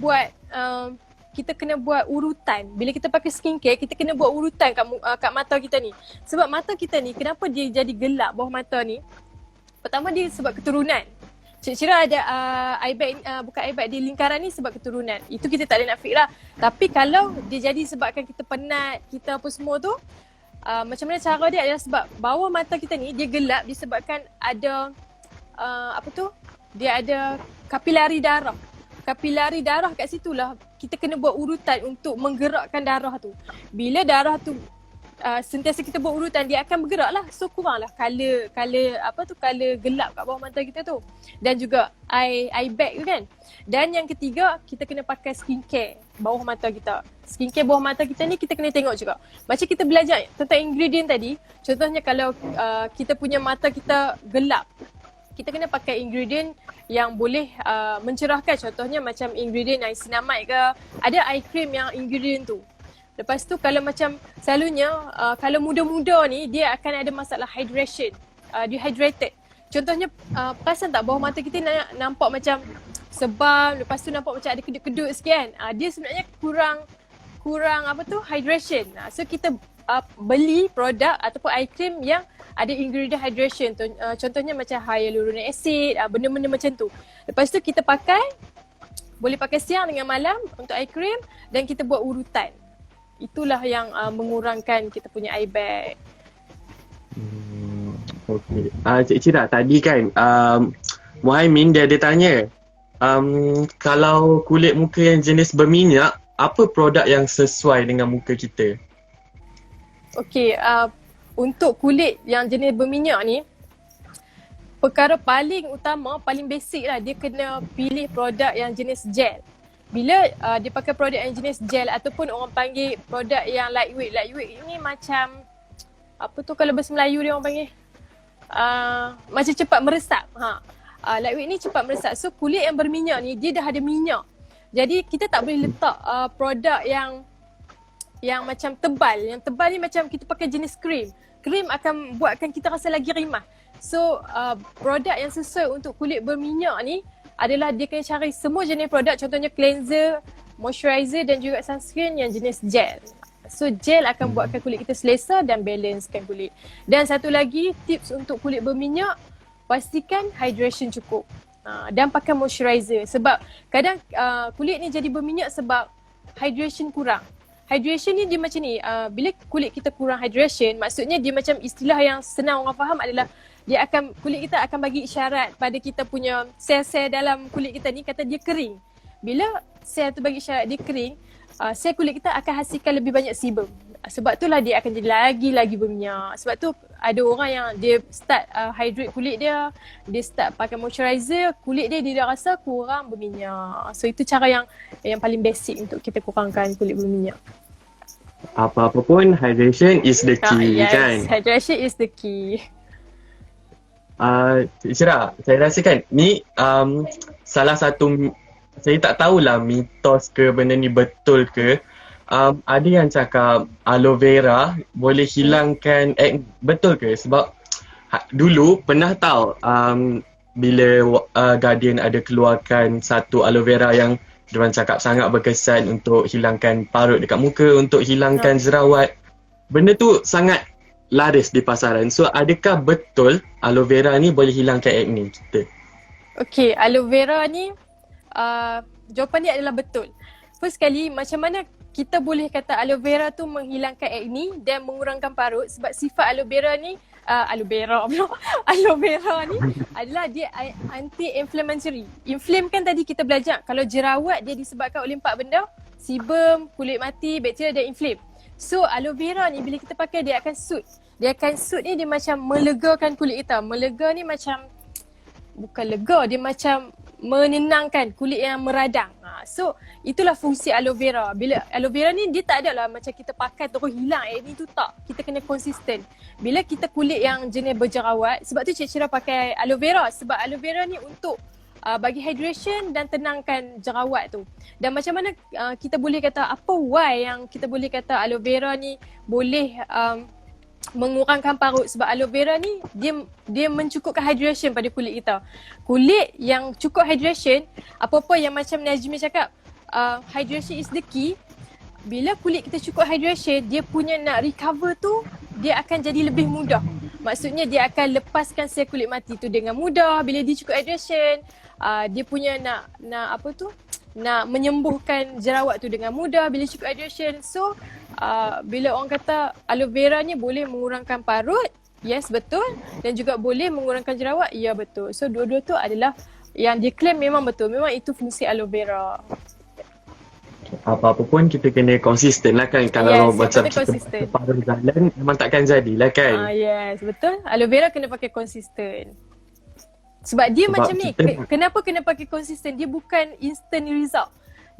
buat urutan. Bila kita pakai skincare, kita kena buat urutan kat mata kita ni. Sebab mata kita ni, kenapa dia jadi gelap bawah mata ni? Pertama dia sebab keturunan. Cik Syira ada eye bag, bukan eye bag, di lingkaran ni sebab keturunan. Itu kita tak boleh nak fix lah. Tapi kalau dia jadi sebabkan kita penat, kita apa semua tu, macam mana cara dia adalah sebab bawah mata kita ni dia gelap disebabkan ada dia ada kapilari darah. Kapilari darah kat situlah kita kena buat urutan untuk menggerakkan darah tu. Bila darah tu sentiasa kita buat urutan, dia akan bergerak lah. So kuranglah color gelap kat bawah mata kita tu. Dan juga eye bag tu kan. Dan yang ketiga, kita kena pakai skincare bawah mata kita. skincare bawah mata kita ni kita kena tengok juga. Macam kita belajar tentang ingredient tadi, contohnya kalau kita punya mata kita gelap, kita kena pakai ingredient yang boleh mencerahkan. Contohnya macam ingredient niacinamide ke, ada eye cream yang ingredient tu. Lepas tu kalau macam selalunya kalau muda-muda ni dia akan ada masalah hydration, dehydrated. Contohnya perasan tak bawah mata kita nampak macam sebam, lepas tu nampak macam ada kedut-kedut sikit kan. Dia sebenarnya kurang apa tu, hydration. So kita beli produk ataupun eye cream yang ada ingredient hydration. Contohnya macam hyaluronic acid, benda-benda macam tu. Lepas tu kita pakai, boleh pakai siang dengan malam untuk eye cream dan kita buat urutan. Itulah yang mengurangkan kita punya eye bag. Okey. Cik Cira, tadi kan Muhaimin dia ada tanya, kalau kulit muka yang jenis berminyak, apa produk yang sesuai dengan muka kita? Okey, untuk kulit yang jenis berminyak ni, perkara paling utama, paling basic lah, dia kena pilih produk yang jenis gel. Bila dia pakai produk yang jenis gel ataupun orang panggil produk yang lightweight. Lightweight ini macam, apa tu kalau bahasa Melayu dia orang panggil? Macam cepat meresap. Lightweight ni cepat meresap. So kulit yang berminyak ni, dia dah ada minyak. Jadi kita tak boleh letak produk yang macam tebal. Yang tebal ni macam kita pakai jenis krim. Krim akan buatkan kita rasa lagi rimah. So produk yang sesuai untuk kulit berminyak ni adalah dia kena cari semua jenis produk, contohnya cleanser, moisturizer dan juga sunscreen yang jenis gel. So gel akan buatkan kulit kita selesa dan balancekan kulit. Dan satu lagi tips untuk kulit berminyak, pastikan hydration cukup. Dan pakai moisturizer sebab kadang kulit ni jadi berminyak sebab hydration kurang. Hydration ni dia macam ni, bila kulit kita kurang hydration, maksudnya dia macam istilah yang senang orang faham adalah kulit kita akan bagi isyarat pada kita punya sel-sel dalam kulit kita ni, kata dia kering. Bila sel tu bagi isyarat dia kering, sel kulit kita akan hasilkan lebih banyak sebum. Sebab itulah dia akan jadi lagi berminyak. Sebab tu ada orang yang dia start hydrate kulit dia start pakai moisturizer, kulit dia dah rasa kurang berminyak. So itu cara yang paling basic untuk kita kurangkan kulit berminyak. Apa-apa pun hydration is the key, yes, kan? Hydration is the key. Cik Cira, saya rasa kan ni salah satu, saya tak tahulah mitos ke benda ni betul ke. Ada yang cakap aloe vera boleh hilangkan acne. Betul ke? Sebab dulu pernah tahu bila Guardian ada keluarkan satu aloe vera yang diorang cakap sangat berkesan untuk hilangkan parut dekat muka, untuk hilangkan jerawat. Benda tu sangat laris di pasaran. So adakah betul aloe vera ni boleh hilangkan acne kita? Okey, aloe vera ni jawapan dia adalah betul. First sekali, macam mana kita boleh kata aloe vera tu menghilangkan acne dan mengurangkan parut, sebab sifat aloe vera ni aloe vera ni adalah dia anti-inflammatory. Inflame kan tadi kita belajar, kalau jerawat dia disebabkan oleh 4 benda, sebum, kulit mati, bakteria dan inflame. So aloe vera ni bila kita pakai dia akan soothe. Dia ni dia macam melegakan kulit kita. Melega ni macam, bukan lega, dia macam menenangkan kulit yang meradang. So itulah fungsi aloe vera. Bila aloe vera ni dia tak adalah macam kita pakai terus hilang acne tu, tak. Kita kena konsisten. Bila kita kulit yang jenis berjerawat, sebab tu Cik Cira pakai aloe vera. Sebab aloe vera ni untuk bagi hydration dan tenangkan jerawat tu. Dan macam mana kita boleh kata, apa why yang kita boleh kata aloe vera ni boleh mengurangkan parut? Sebab aloe vera ni dia mencukupkan hydration pada kulit kita. Kulit yang cukup hydration, apa-apa yang macam Najmi cakap, hydration is the key. Bila kulit kita cukup hydration, dia punya nak recover tu dia akan jadi lebih mudah. Maksudnya dia akan lepaskan sel kulit mati tu dengan mudah bila dia cukup hydration. Dia punya nak menyembuhkan jerawat tu dengan mudah bila cukup hydration. So bila orang kata aloe vera ni boleh mengurangkan parut, yes betul, dan juga boleh mengurangkan jerawat, ya betul. So dua-dua tu adalah yang diklaim memang betul, memang itu fungsi aloe vera. Apa-apa pun kita kena konsisten lah kan. Kalau macam kita separuh jalan memang takkan jadilah kan. Yes betul, aloe vera kena pakai konsisten. Sebab dia macam ni, kenapa kena pakai konsisten? Dia bukan instant result.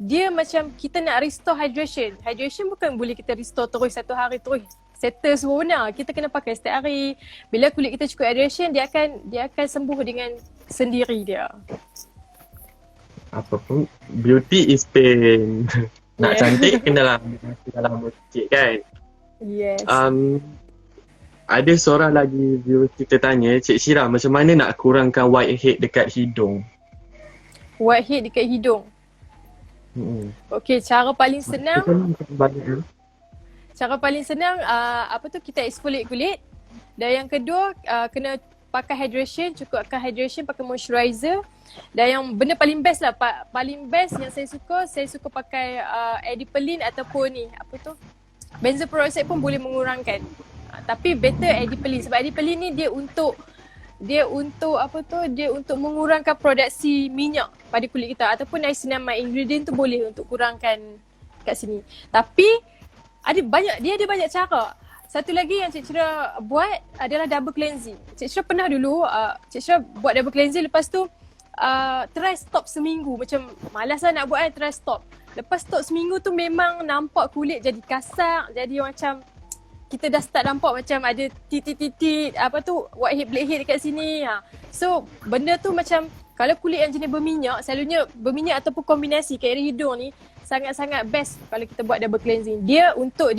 dia macam kita nak restore hydration. Hydration bukan boleh kita restore terus satu hari terus settle semua benda. Kita kena pakai setiap hari. Bila kulit kita cukup hydration, dia akan sembuh dengan sendiri dia. Apa pun, beauty is pain. Nak cantik kena lama sikit kan. Yes. Ada seorang lagi viewer kita tanya, Cik Syirah, macam mana nak kurangkan whitehead dekat hidung? Whitehead dekat hidung. Okey, cara paling senang. Cara paling senang kita exfoliate kulit. Dan yang kedua kena pakai hydration, cukupkan hydration, pakai moisturizer. Dan yang benda paling best lah, paling best yang saya suka pakai Adipalene ataupun ni, apa tu? Benzoyl peroxide pun boleh mengurangkan. Tapi better Adipalene sebab Adipalene ni dia untuk mengurangkan produksi minyak pada kulit kita ataupun niacinamide ingredient tu boleh untuk kurangkan kat sini. Tapi dia ada banyak cara. Satu lagi yang Cik Syirah buat adalah double cleansing. Cik Syirah pernah dulu Cik Syirah buat double cleansing, lepas tu try stop seminggu. Macam malas lah nak buat kan, try stop. Lepas stop seminggu tu memang nampak kulit jadi kasar, jadi macam kita dah start nampak macam ada titik-titik whitehead, blackhead dekat sini. So benda tu macam kalau kulit yang jenis berminyak, selalunya berminyak ataupun kombinasi kat area hidung ni sangat-sangat best kalau kita buat double cleansing. Dia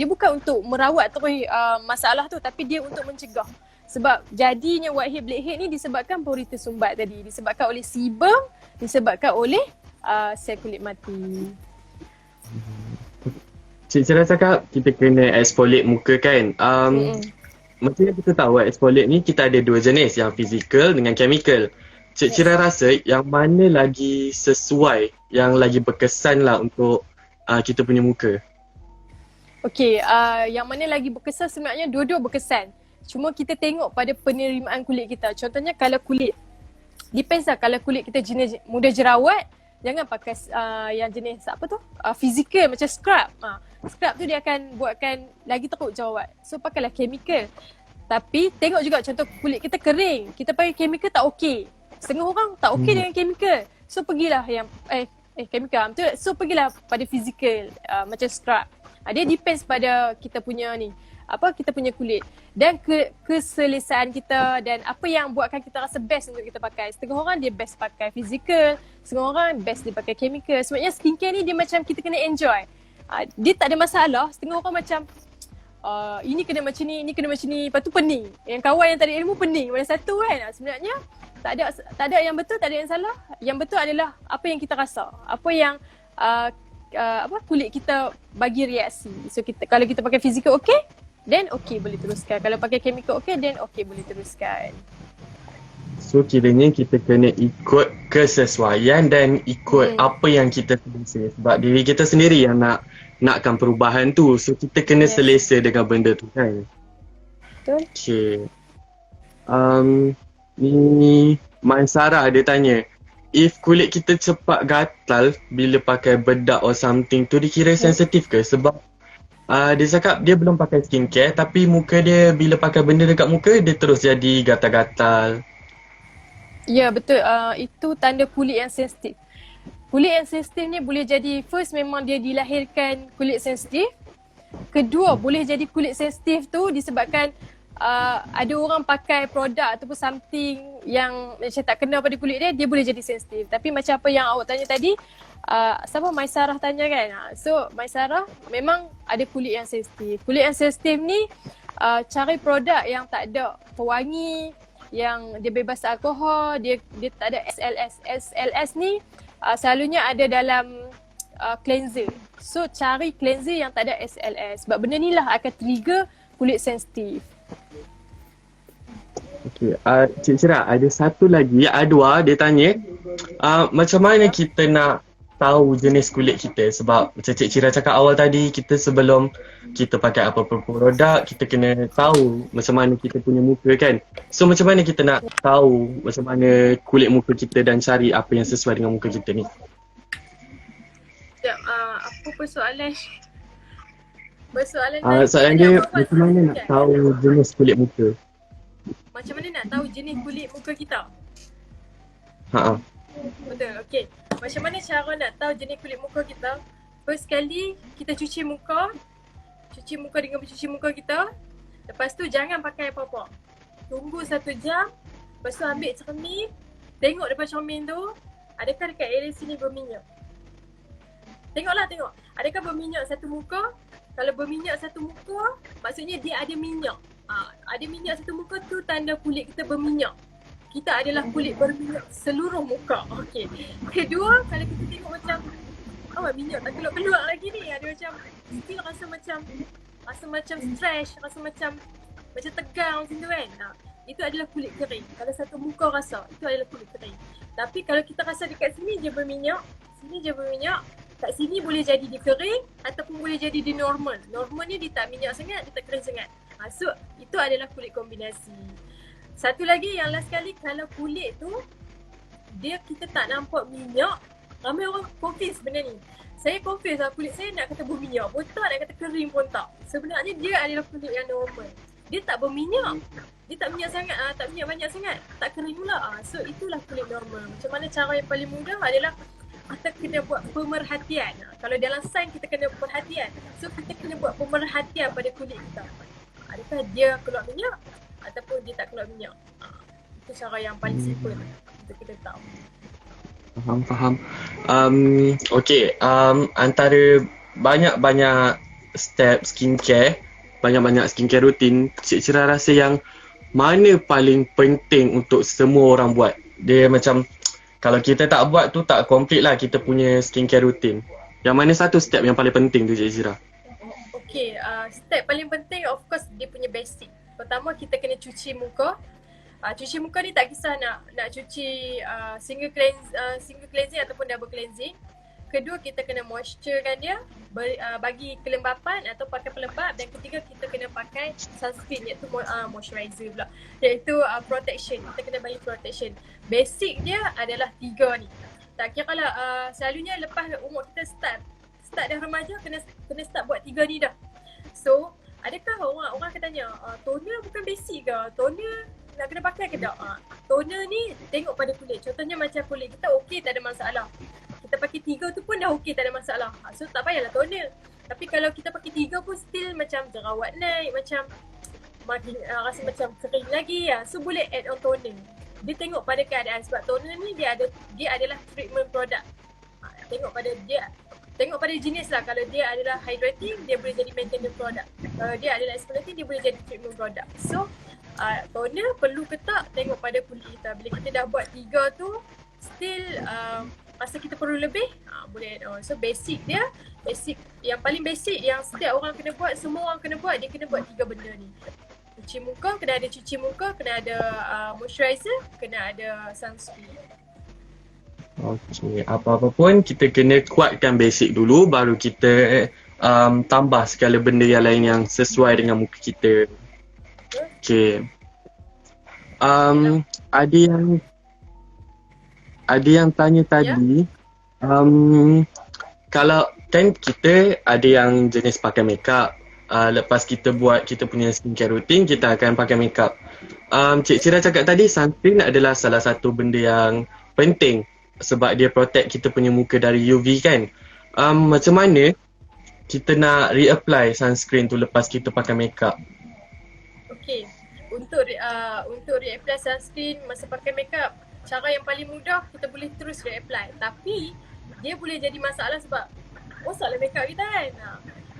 bukan untuk merawat terus masalah tu, tapi dia untuk mencegah. Sebab jadinya whitehead, blackhead ni disebabkan pori tersumbat tadi, disebabkan oleh sebum, disebabkan oleh sel kulit mati. Cik Syirah cakap kita kena exfoliate muka kan. Macam yang kita tahu exfoliate ni kita ada dua jenis, yang fizikal dengan chemical. Cik Syirah rasa yang mana lagi sesuai, yang lagi berkesan lah untuk kita punya muka? Okey, yang mana lagi berkesan sebenarnya dua-dua berkesan. Cuma kita tengok pada penerimaan kulit kita. Contohnya kalau kulit, depends lah, kalau kulit kita jenis mudah jerawat, jangan pakai yang jenis fizikal macam scrub. Scrub tu dia akan buatkan lagi teruk jerawat. So pakailah chemical. Tapi tengok juga contoh kulit kita kering, kita pakai chemical tak okey. Setengah orang tak okey dengan chemical. So pergilah yang chemical betul. So pergilah pada fizikal macam scrub. Dia depends pada kita punya ni, kita punya kulit dan keselesaan kita dan apa yang buatkan kita rasa best untuk kita pakai. Setengah orang dia best pakai fizikal, setengah orang best dia pakai chemical. Sebenarnya skincare ni dia macam kita kena enjoy. Dia tak ada masalah. Setengah orang macam ini kena macam ni, ini kena macam ni, lepas tu pening. Yang kawan yang tak ada ilmu pening mana satu kan. Sebenarnya tak ada yang betul, tak ada yang salah. Yang betul adalah apa yang kita rasa, apa yang kulit kita bagi reaksi. So kalau kita pakai fizikal okey, then okey boleh teruskan. Kalau pakai chemical okey, then okey boleh teruskan. So kiranya kita kena ikut kesesuaian dan ikut apa yang kita selesa. Sebab diri kita sendiri yang nakkan perubahan tu. So kita kena selesa dengan benda tu kan. Betul. Okay. Ni Mai Sarah dia tanya, if kulit kita cepat gatal bila pakai bedak or something tu dikira sensitif ke? Sebab dia cakap dia belum pakai skincare tapi muka dia bila pakai benda dekat muka dia terus jadi gatal-gatal. Ya betul, itu tanda kulit yang sensitif. Kulit yang sensitif ni boleh jadi, first memang dia dilahirkan kulit sensitif. Kedua, boleh jadi kulit sensitif tu disebabkan ada orang pakai produk ataupun something yang macam tak kena pada kulit dia boleh jadi sensitif. Tapi macam apa yang awak tanya tadi, siapa Mai Sarah tanya kan. So Mai Sarah memang ada kulit yang sensitif. Kulit yang sensitif ni cari produk yang tak ada pewangi, yang dia bebas alkohol, dia tak ada SLS. SLS ni selalunya ada dalam cleanser. So cari cleanser yang tak ada SLS. Sebab benda ni lah akan trigger kulit sensitif. Okay, Cik Syirah ada satu lagi, Adwa dia tanya macam mana kita nak tahu jenis kulit kita? Sebab macam Cik Syirah cakap awal tadi, kita sebelum kita pakai apa-apa produk, kita kena tahu macam mana kita punya muka kan. So macam mana kita nak tahu macam mana kulit muka kita dan cari apa yang sesuai dengan muka kita ni? Apa persoalan? Soalan dia macam mana nak tahu jenis kulit muka? Macam mana nak tahu jenis kulit muka kita? Ha. Betul, okey. macam mana cara nak tahu jenis kulit muka kita? First kali kita cuci muka dengan pencuci muka kita. Lepas tu jangan pakai apa-apa. Tunggu 1 jam. Lepas tu ambil cermin. Tengok depan cermin tu, adakah dekat area sini berminyak. Tengok. Adakah berminyak satu muka? Kalau berminyak satu muka, maksudnya dia ada minyak. Ada minyak satu muka tu tanda kulit kita berminyak. Kita adalah kulit berminyak seluruh muka. Okey. Kedua, kalau kita tengok macam minyak tak keluar lagi ni. Ada macam still rasa macam stress, rasa macam tegang macam tu kan. Itu adalah kulit kering. Kalau satu muka rasa, itu adalah kulit kering. Tapi kalau kita rasa dekat sini je berminyak, kat sini boleh jadi dia kering ataupun boleh jadi dia normal. Normal ni dia tak minyak sangat, dia tak kering sangat. So itu adalah kulit kombinasi. Satu lagi yang last kali, kalau kulit tu kita tak nampak minyak, ramai orang confuse benda ni. Saya confuse lah, kulit saya nak kata berminyak pun tak, nak kata kering pun tak. Sebenarnya dia adalah kulit yang normal. Dia tak berminyak. Dia tak minyak sangat, tak minyak banyak sangat. Tak kering pula. So itulah kulit normal. Macam mana cara yang paling mudah adalah kita kena buat pemerhatian. Kalau dalam sains kita kena perhatian. So kita kena buat pemerhatian pada kulit kita. Adakah dia keluar minyak ataupun dia tak keluar minyak. Itu cara yang paling simple untuk kita tahu. Faham. Okay, antara banyak-banyak step skincare, banyak-banyak skincare rutin, Cik Cira rasa yang mana paling penting untuk semua orang buat? Dia macam kalau kita tak buat tu tak complete lah kita punya skincare rutin. Yang mana satu step yang paling penting tu Cik Cira? Okay, step paling penting of course dia punya basic. Pertama kita kena cuci muka. Cuci muka ni tak kisah nak cuci single cleansing ataupun double cleansing. Kedua, kita kena moisturekan dia, bagi kelembapan atau pakai pelembap. Dan ketiga, kita kena pakai sunscreen iaitu moisturizer pula. Iaitu protection, kita kena bagi protection. Basic dia adalah 3 ni. Tak kira lah, selalunya lepas umur kita start dah remaja, kena start buat 3 ni dah. So, adakah orang akan tanya, toner bukan basic ke? Toner nak kena pakai ke tak? Toner ni tengok pada kulit. Contohnya macam kulit kita okey, tak ada masalah. Kita pakai 3 tu pun dah okey, tak ada masalah. So tak payahlah toner. Tapi kalau kita pakai 3 pun still macam jerawat naik, macam makin rasa macam kering lagi. So boleh add on toner. Dia tengok pada keadaan sebab toner ni dia adalah treatment product. Tengok pada jenis lah. Kalau dia adalah hydrating, dia boleh jadi maintenance product. Kalau dia adalah exfoliating, dia boleh jadi treatment product. So toner perlu ke tak, tengok pada kulit kita. Bila kita dah buat 3 tu, still rasa kita perlu lebih, boleh add on. So basic yang paling basic yang setiap orang kena buat, semua orang kena buat, dia kena buat 3 benda ni. Cuci muka, kena ada cuci muka, kena ada moisturizer, kena ada sunscreen. Okay, apa-apa pun kita kena kuatkan basic dulu, baru kita tambah segala benda yang lain yang sesuai dengan muka kita. Okay. Ada yang tanya tadi, kalau kan kita ada yang jenis pakai makeup, lepas kita buat kita punya skincare routine, kita akan pakai makeup. Cik Cira cakap tadi sunscreen adalah salah satu benda yang penting sebab dia protect kita punya muka dari UV kan. Macam mana kita nak reapply sunscreen tu lepas kita pakai makeup? Okay, untuk reapply sunscreen masa pakai makeup, cara yang paling mudah kita boleh terus reapply. Tapi dia boleh jadi masalah sebab rosaklah makeup kita kan.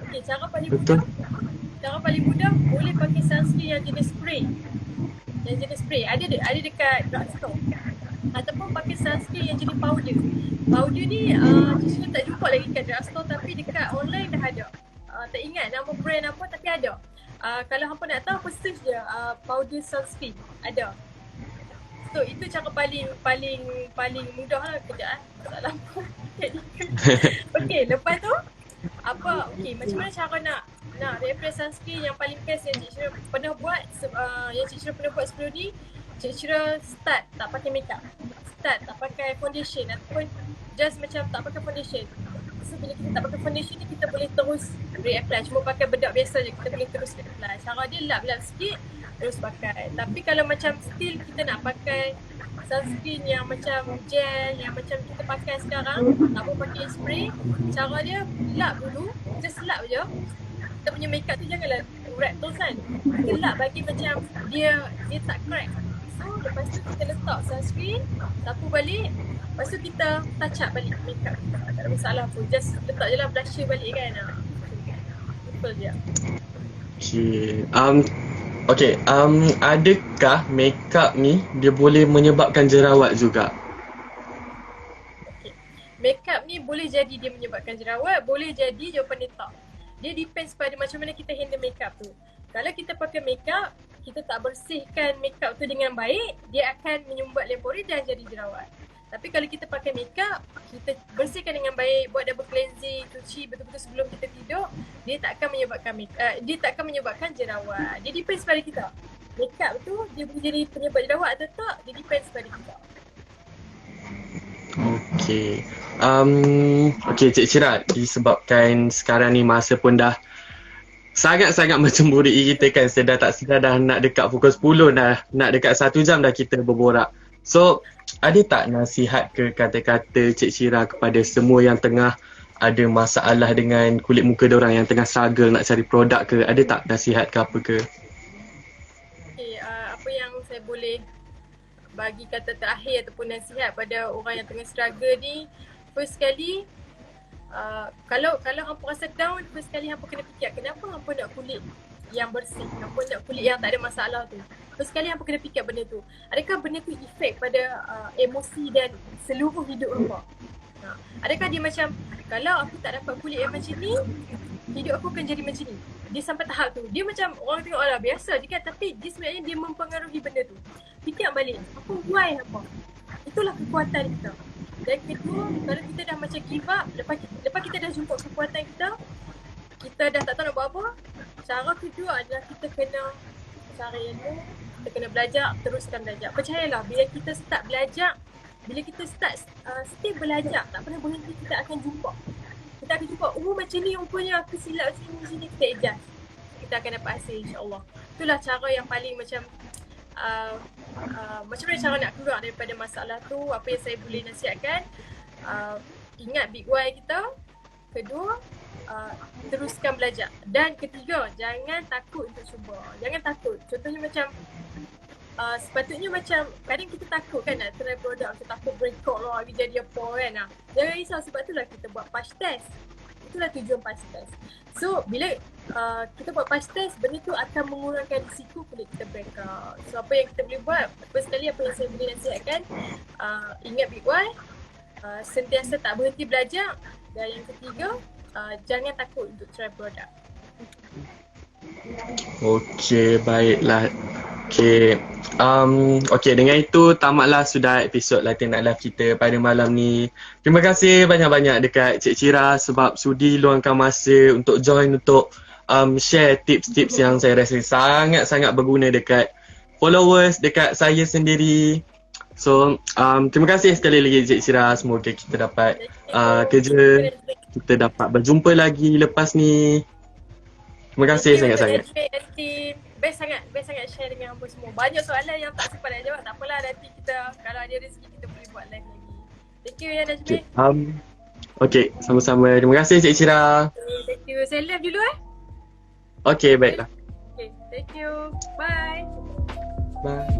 Okay, cara paling mudah boleh pakai sunscreen yang jenis spray. Ada dekat drugstore. Ataupun pakai sunscreen yang jenis powder. Powder ni saya tak jumpa lagi kat drugstore tapi dekat online dah ada. Tak ingat nama brand apa tapi ada. Kalau hampa nak tahu, search je powder sunscreen, ada. So itu cara paling mudah lah. Kejap masalah apa. Okay, lepas tu macam mana cara nak reapply sunscreen yang paling best yang Cik Cira pernah buat, sebelum ni. Cik Cira start tak pakai makeup, start tak pakai foundation ataupun just macam tak pakai foundation. So bila kita tak pakai foundation ni, kita boleh terus reapply. Cuma pakai bedak biasa je, kita boleh terus reapply. Cara dia lap-lap sikit, terus pakai. Tapi kalau macam still kita nak pakai sunscreen yang macam gel, yang macam kita pakai sekarang, tak pun pakai spray. Cara dia lap dulu, just lap je. Kita punya makeup tu janganlah wrap terus kan. Kita lap bagi macam dia tak crack. So lepas tu kita letak sunscreen, sapu balik. Lepas tu kita touch up balik makeup kita. Tak ada masalah pun. Just letak je lah blusher balik kan. Simple je. Adakah makeup ni dia boleh menyebabkan jerawat juga? Makeup ni boleh jadi dia menyebabkan jerawat, boleh jadi jawapan dia tak. Dia depends pada macam mana kita handle makeup tu. Kalau kita pakai makeup, kita tak bersihkan makeup tu dengan baik, dia akan menyumbat lemporin dan jadi jerawat. Tapi kalau kita pakai makeup, kita bersihkan dengan baik, buat double cleansing, cuci betul-betul sebelum kita tidur, dia tak akan menyebabkan jerawat. Dia depends pada kita. Makeup tu dia boleh jadi penyebab jerawat atau tak, dia depends pada kita. Okay, Cik Cira, disebabkan sekarang ni masa pun dah sangat-sangat mencemburui kita kan. Saya dah tak sedar dah nak dekat pukul 10 dah, nak dekat 1 jam dah kita berborak. So, ada tak nasihat ke kata-kata Cik Cira kepada semua yang tengah ada masalah dengan kulit muka diorang, yang tengah struggle nak cari produk ke? Ada tak nasihat ke apa ke? Apa yang saya boleh bagi kata terakhir ataupun nasihat pada orang yang tengah struggle ni, first sekali, kalau hampa rasa down, first sekali hampa kena fikir kenapa hampa nak kulit yang bersih, hampa nak kulit yang tak ada masalah tu. First sekali hampa kena fikir benda tu. Adakah benda tu efek pada emosi dan seluruh hidup hampa? Adakah dia macam, kalau aku tak dapat kulit yang macam ni, hidup aku akan jadi macam ni. Dia sampai tahap tu. Dia macam orang tengok lah biasa je kan, tapi dia sebenarnya dia mempengaruhi benda tu. Fikir balik, apa why apa? Itulah kekuatan kita. Dan kedua, kalau kita dah macam give up, lepas kita dah jumpa kekuatan kita dah tak tahu nak buat apa. Cara kedua adalah kita kena cari ilmu, kita kena belajar, teruskan belajar. Percayalah, bila kita start belajar, bila kita start still belajar, tak pernah berhenti, kita akan jumpa. Kita akan jumpa, macam ni rupanya aku silap sini, kita adjust. Kita akan dapat hasil insyaAllah. Itulah cara yang paling macam macam mana cara nak keluar daripada masalah tu. Apa yang saya boleh nasihatkan, ingat big why kita. Kedua, teruskan belajar. Dan ketiga, jangan takut untuk cuba. Jangan takut. Contohnya macam sepatutnya macam kadang kita takut kan nak try produk, kita takut breakout lah, lagi jadi apa kan. Jangan risau, sebab itulah kita buat patch test. Itulah tujuan patch test. So bila kita buat patch test, benda tu akan mengurangkan risiko kulit kita breakout. So apa yang kita boleh buat, first sekali apa yang saya boleh nasihatkan, ingat big why, sentiasa tak berhenti belajar. Dan yang ketiga, jangan takut untuk try produk. Okey, baiklah. Okey, dengan itu tamatlah sudah episod Latihan Night Live kita pada malam ni. Terima kasih banyak-banyak dekat Cik Cira sebab sudi luangkan masa untuk join, untuk share tips-tips yang saya rasa sangat-sangat berguna dekat followers, dekat saya sendiri. So, terima kasih sekali lagi Cik Cira. Semoga kita dapat kerja, kita dapat berjumpa lagi lepas ni. Terima kasih sangat-sangat. Best sangat share dengan hampa semua. Banyak soalan yang tak sempat nak jawab, tak apalah, nanti kita kalau ada rezeki kita boleh buat live lagi. Thank you ya Najmi. Okay, sama-sama. Terima kasih Cik Cira. Thank you. Saya live dulu Okay, baiklah. Okay, thank you. Bye. Bye.